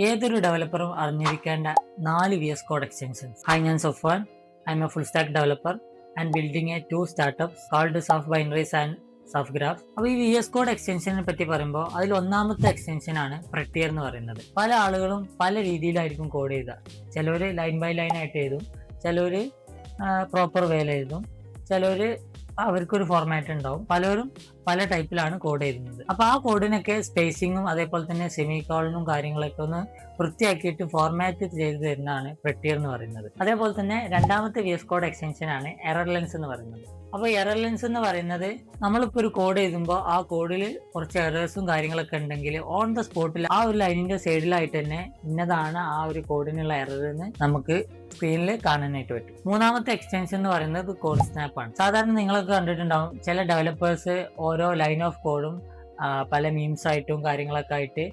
ഏതൊരു ഡെവലപ്പറും അറിഞ്ഞിരിക്കേണ്ട 4 VS code extensions. Hi, ഞാൻ Sofan. I'm a full stack developer and building a 2 startups called Saf binaries and Saf graphs. അപ്പോൾ ഈ VS code എക്സ്റ്റൻഷനെ പറ്റി പറയുമ്പോൾ അതിൽ ഒന്നാമത്തെ എക്സ്റ്റൻഷൻ ആണ് Prettier എന്ന് പറയുന്നത്. പല ആളുകളും പല രീതിയിലായിരിക്കും കോഡ് ചെയ്യുക. ചിലവർ ലൈൻ ബൈ ലൈൻ ആയിട്ട് എഴുതും, ചിലവർ പ്രോപ്പർ വേയിൽ എഴുതും, ചിലവർ അവർക്കൊരു ഫോർമാറ്റ് ഉണ്ടാവും. പലരും പല ടൈപ്പിലാണ് കോഡ് ചെയ്യുന്നത്. അപ്പൊ ആ കോഡിനൊക്കെ സ്പേസിങ്ങും അതേപോലെ തന്നെ സെമിക്കോളനും കാര്യങ്ങളൊക്കെ ഒന്ന് വൃത്തിയാക്കിയിട്ട് ഫോർമാറ്റ് ചെയ്ത് തരുന്നതാണ് Prettier എന്ന് പറയുന്നത്. അതേപോലെ തന്നെ രണ്ടാമത്തെ VS കോഡ് എക്സ്റ്റൻഷൻ ആണ് എറർ ലെൻസ് എന്ന് പറയുന്നത്. അപ്പോൾ എറർ ലെൻസ് എന്ന് പറയുന്നത് നമ്മളിപ്പോൾ ഒരു കോഡ് എഴുതുമ്പോൾ ആ കോഡിൽ കുറച്ച് എറേഴ്സും കാര്യങ്ങളൊക്കെ ഉണ്ടെങ്കിൽ ഓൺ ദ സ്പോട്ടിൽ ആ ഒരു ലൈനിന്റെ സൈഡിലായിട്ട് തന്നെ ഇന്നതാണ് ആ ഒരു കോഡിനുള്ള എറർ എന്ന് നമുക്ക് സ്ക്രീനിൽ കാണാനായിട്ട് പറ്റും. മൂന്നാമത്തെ എക്സ്റ്റൻഷൻ എന്ന് പറയുന്നത് CodeSnap ആണ്. സാധാരണ നിങ്ങളൊക്കെ കണ്ടിട്ടുണ്ടാവും, ചില ഡെവലപ്പേഴ്സ് ഓരോ ലൈൻ ഓഫ് കോഡും പല മീംസ് ആയിട്ടും കാര്യങ്ങളൊക്കെ ആയിട്ട്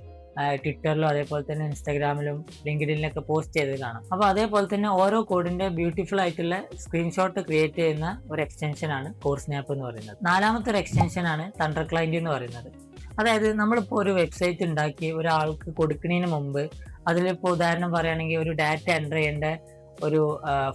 ട്വിറ്ററിലും അതേപോലെ തന്നെ ഇൻസ്റ്റാഗ്രാമിലും ലിങ്ക്ഡിനിലൊക്കെ പോസ്റ്റ് ചെയ്ത് കാണാം. അപ്പോൾ അതേപോലെ തന്നെ ഓരോ കോഡിന്റെ ബ്യൂട്ടിഫുൾ ആയിട്ടുള്ള സ്ക്രീൻഷോട്ട് ക്രിയേറ്റ് ചെയ്യുന്ന ഒരു എക്സ്റ്റൻഷൻ ആണ് CodeSnap എന്ന് പറയുന്നത്. നാലാമത്തെ ഒരു എക്സ്റ്റൻഷൻ ആണ് Thunderclient എന്ന് പറയുന്നത്. അതായത് നമ്മളിപ്പോൾ ഒരു വെബ്സൈറ്റ് ഉണ്ടാക്കി ഒരാൾക്ക് കൊടുക്കുന്നതിന് മുമ്പ് അതിലിപ്പോൾ ഉദാഹരണം പറയുകയാണെങ്കിൽ ഒരു ഡാറ്റ എൻ്റർ ചെയ്യേണ്ട ഒരു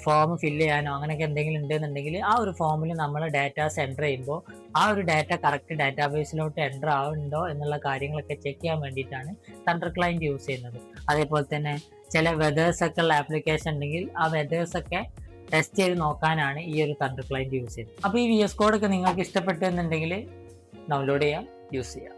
ഫോം ഫില്ല് ചെയ്യാനോ അങ്ങനെയൊക്കെ എന്തെങ്കിലും ഉണ്ടെന്നുണ്ടെങ്കിൽ ആ ഒരു ഫോമിൽ നമ്മൾ ഡാറ്റാസ് എൻ്റർ ചെയ്യുമ്പോൾ ആ ഒരു ഡാറ്റ കറക്റ്റ് ഡാറ്റാബേസിലോട്ട് എൻ്റർ ആവുന്നുണ്ടോ എന്നുള്ള കാര്യങ്ങളൊക്കെ ചെക്ക് ചെയ്യാൻ വേണ്ടിയിട്ടാണ് Thunderclient യൂസ് ചെയ്യുന്നത്. അതേപോലെ തന്നെ ചില വെതേഴ്സ് ഒക്കെ ഉള്ള ആപ്ലിക്കേഷൻ ഉണ്ടെങ്കിൽ ആ വെതേഴ്സ് ഒക്കെ ടെസ്റ്റ് ചെയ്ത് നോക്കാനാണ് ഈ ഒരു Thunderclient യൂസ് ചെയ്യുന്നത്. അപ്പോൾ ഈ VS കോഡ് ഒക്കെ നിങ്ങൾക്ക് ഇഷ്ടപ്പെട്ടെന്നുണ്ടെങ്കിൽ ഡൗൺലോഡ് ചെയ്യാം, യൂസ് ചെയ്യാം.